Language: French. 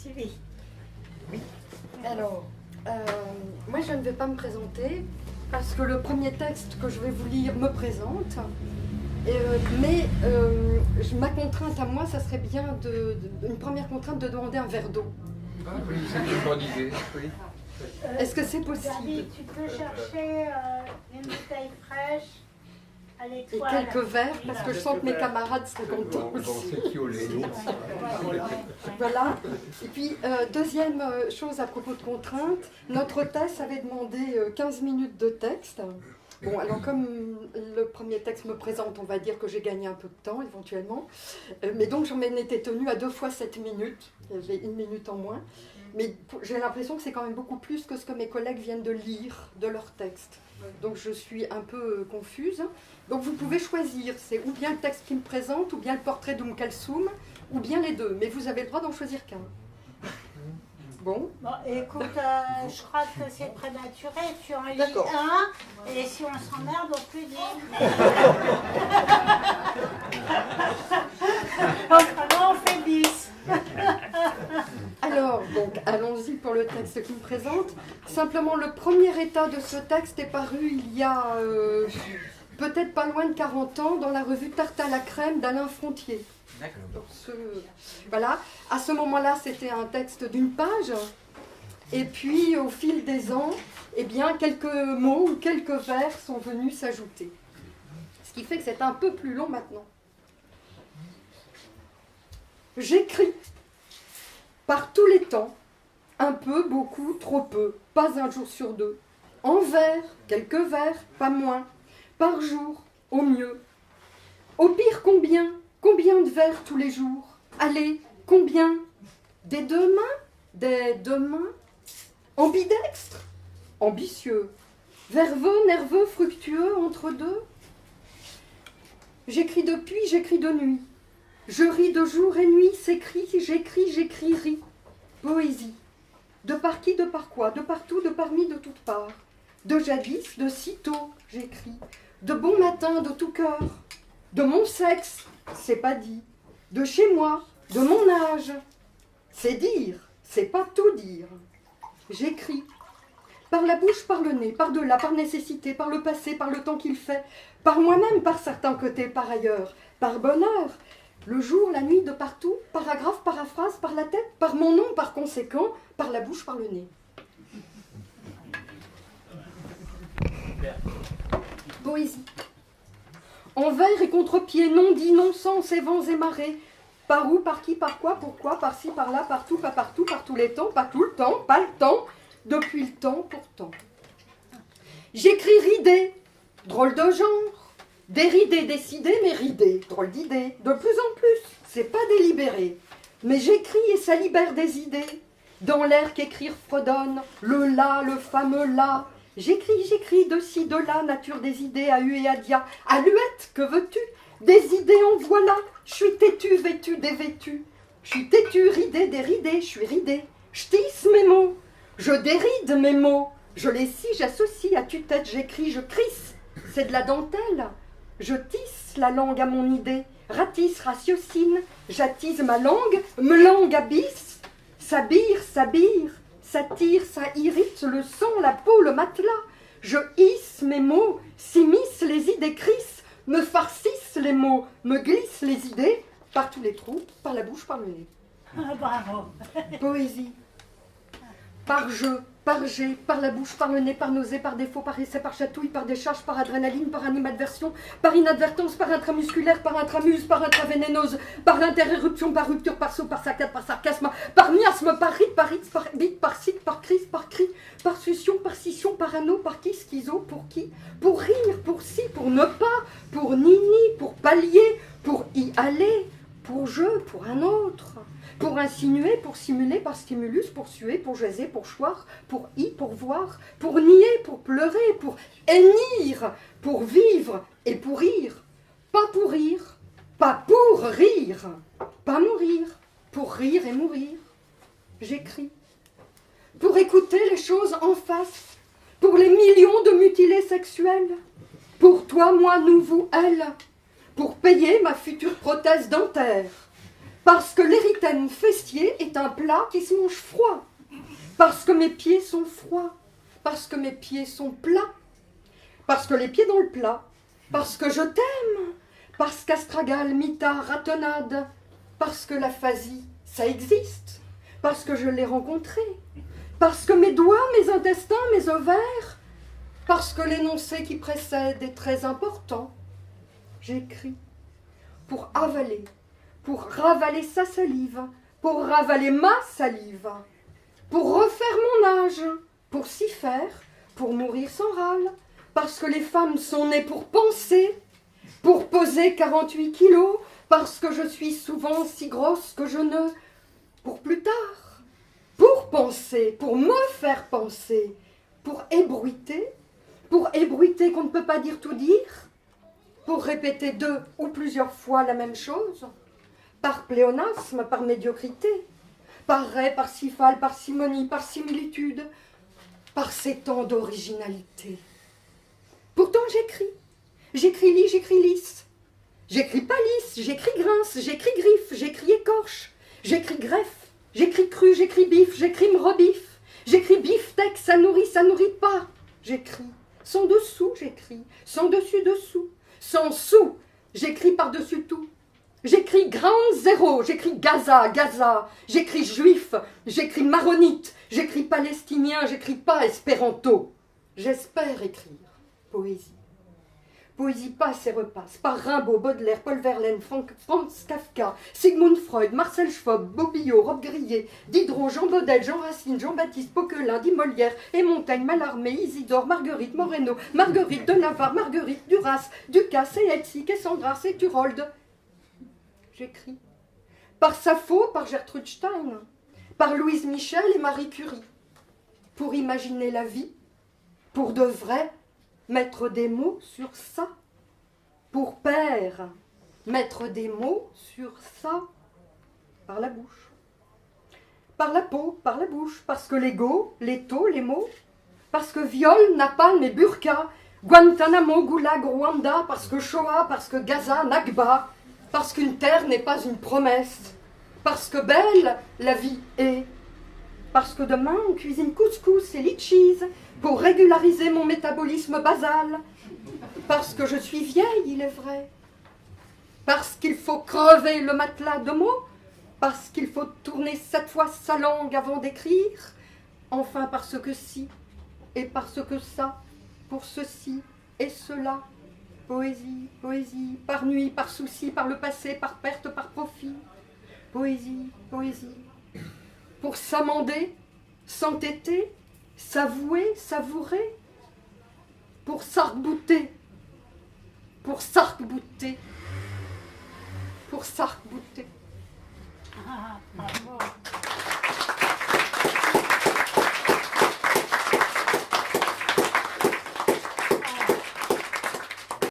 Sylvie. Oui. Alors, moi je ne vais pas me présenter parce que le premier texte que je vais vous lire me présente. Mais ma contrainte à moi, ça serait bien une première contrainte de demander un verre d'eau. Ah oui, c'est une bonne idée. Oui. Est-ce que c'est possible? David, tu peux chercher une bouteille fraîche à Et l'étoile. quelques verres, parce que je sens que mes camarades seraient contents aussi. Voilà. Et puis, deuxième chose à propos de contraintes, notre thèse avait demandé 15 minutes de texte. Bon, alors comme le premier texte me présente, on va dire que j'ai gagné un peu de temps éventuellement. Mais donc j'en étais tenue à 2 fois 7 minutes. Il y avait 1 minute en moins. Mais j'ai l'impression que c'est quand même beaucoup plus que ce que mes collègues viennent de lire de leur texte. Donc je suis un peu confuse. Donc vous pouvez choisir, c'est ou bien le texte qui me présente, ou bien le portrait d'Oum Kalsoum, ou bien les deux. Mais vous avez le droit d'en choisir qu'un. Bon, écoute, je crois que c'est prématuré. Tu en lis D'accord. un, et si on s'emmerde, on peut dire. Autrement, on fait 10. alors, donc, allons-y pour le texte qui me présente. Simplement, le premier état de ce texte est paru il y a peut-être pas loin de 40 ans dans la revue Tarte à la crème d'Alain Frontier. Voilà. À ce moment-là, c'était un texte d'une page. Et puis, au fil des ans, eh bien, quelques mots ou quelques vers sont venus s'ajouter. Ce qui fait que c'est un peu plus long maintenant. J'écris par tous les temps, un peu, beaucoup, trop peu, pas un jour sur deux, en vers, quelques vers, pas moins, par jour, au mieux. Au pire, combien de vers tous les jours? Allez, combien? Des deux mains? Des deux mains? Ambidextre? Ambitieux. Verveux, nerveux, fructueux, entre deux? J'écris depuis, j'écris de nuit. Je ris de jour et nuit, s'écrit, j'écris, ris. Poésie. De par qui, de par quoi? De partout, de parmi, de toutes parts. De jadis, de sitôt, j'écris. De bon matin, de tout cœur. De mon sexe, c'est pas dit. De chez moi, de mon âge. C'est dire, c'est pas tout dire. J'écris. Par la bouche, par le nez, par delà, par nécessité, par le passé, par le temps qu'il fait, par moi-même, par certains côtés, par ailleurs, par bonheur, le jour, la nuit, de partout, paragraphe, paraphrase, par la tête, par mon nom, par conséquent, par la bouche, par le nez. Poésie. En vers et contre-pied, non dit, non-sens, et vents et marées. Par où, par qui, par quoi, pourquoi, par-ci, par-là, partout, pas partout, par tous les temps, pas tout le temps, pas le temps, depuis le temps, pourtant. J'écris ridé, drôle de genre, déridé, décidé, mais ridé, drôle d'idée, de plus en plus, c'est pas délibéré. Mais j'écris et ça libère des idées, dans l'air qu'écrire fredonne, le là, le fameux là. J'écris, de ci, de là, nature des idées, à hu et à dia. Aluette, que veux-tu? Des idées en voilà. Je suis têtu, vêtu, dévêtu. Je suis têtu, ridé, déridé, je suis ridé. Je tisse mes mots, je déride mes mots. Je les scie, j'associe, à tue-tête, j'écris, je crisse. C'est de la dentelle. Je tisse la langue à mon idée. Ratisse, ratiocine. J'attise ma langue, me langue abysse. S'habire, ça tire, ça irrite le sang, la peau, le matelas. Je hisse mes mots, s'immiscent les idées crissent, me farcissent les mots, me glissent les idées, par tous les trous, par la bouche, par le nez. Bravo. Poésie. Par jeu, par jet, par la bouche, par le nez, par nausée, par défaut, par essai, par chatouille, par décharge, par adrénaline, par animadversion, par inadvertance, par intramusculaire, par intramuse, par intravénénose, par interéruption, par rupture, par saut, par saccade, par sarcasme, par miasme, par rite, par bite, par cite, par crise, par cri, par succion, par scission, par anneau, par qui, schizo, pour qui, pour rire, pour si, pour ne pas, pour nini, pour pallier, pour y aller, pour jeu, pour un autre. Pour insinuer, pour simuler, par stimulus, pour suer, pour jaser, pour choir, pour pour voir, pour nier, pour pleurer, pour hennir, pour vivre et pour rire. Pas pour rire, pas pour rire, pas mourir, pour rire et mourir. J'écris. Pour écouter les choses en face, pour les millions de mutilés sexuels, pour toi, moi, nous, vous, elle, pour payer ma future prothèse dentaire. Parce que l'érythème fessier est un plat qui se mange froid. Parce que mes pieds sont froids. Parce que mes pieds sont plats. Parce que les pieds dans le plat. Parce que je t'aime. Parce qu'astragal, mitard, ratonnade. Parce que l'aphasie, ça existe. Parce que je l'ai rencontré. Parce que mes doigts, mes intestins, mes ovaires. Parce que l'énoncé qui précède est très important. J'écris pour avaler, pour ravaler sa salive, pour ravaler ma salive, pour refaire mon âge, pour s'y faire, pour mourir sans râle, parce que les femmes sont nées pour penser, pour peser 48 kilos, parce que je suis souvent si grosse que je ne... Pour plus tard, pour penser, pour me faire penser, pour ébruiter qu'on ne peut pas dire tout dire, pour répéter 2 ou plusieurs fois la même chose, par pléonasme, par médiocrité, par ré, par cifale, par simonie, par similitude, par ces temps d'originalité. Pourtant j'écris lit, j'écris lisse, j'écris pas lisse, j'écris grince, j'écris griffe, j'écris écorche, j'écris greffe, j'écris cru, j'écris bif, j'écris rebif, j'écris beefsteak, ça nourrit pas, j'écris sans dessous, j'écris sans dessus, sans sous, j'écris par-dessus tout. J'écris grande zéro, j'écris Gaza, j'écris juif, j'écris maronite, j'écris palestinien, j'écris pas espéranto. J'espère écrire poésie. Poésie passe et repasse par Rimbaud, Baudelaire, Paul Verlaine, Franz Kafka, Sigmund Freud, Marcel Schwab, Bobillot, Rob Grillet, Diderot, Jean Baudel, Jean Racine, Jean-Baptiste Poquelin, Di Molière et Montaigne, Mallarmé, Isidore, Marguerite Moreno, Marguerite de Navarre, Marguerite Duras, Ducasse et Hetzig et Sandras et Turold. J'écris. Par Sappho, par Gertrude Stein, par Louise Michel et Marie Curie. Pour imaginer la vie, pour de vrai, mettre des mots sur ça. Pour père, mettre des mots sur ça. Par la bouche. Par la peau, par la bouche. Parce que l'ego, l'étau, les mots. Parce que viol, napalm et burqa. Guantanamo, Goulag, Rwanda. Parce que Shoah, parce que Gaza, Nakba. Parce qu'une terre n'est pas une promesse. Parce que belle, la vie est. Parce que demain, on cuisine couscous et litchis pour régulariser mon métabolisme basal. Parce que je suis vieille, il est vrai. Parce qu'il faut crever le matelas de mots. Parce qu'il faut tourner 7 fois sa langue avant d'écrire. Enfin, parce que si, et parce que ça, pour ceci et cela. Poésie, poésie, par nuit, par souci, par le passé, par perte, par profit. Poésie, poésie. Pour s'amender, s'entêter, s'avouer, savourer. Pour s'arc-bouter. Pour s'arc-bouter. Pour s'arc-bouter. Ah, bravo.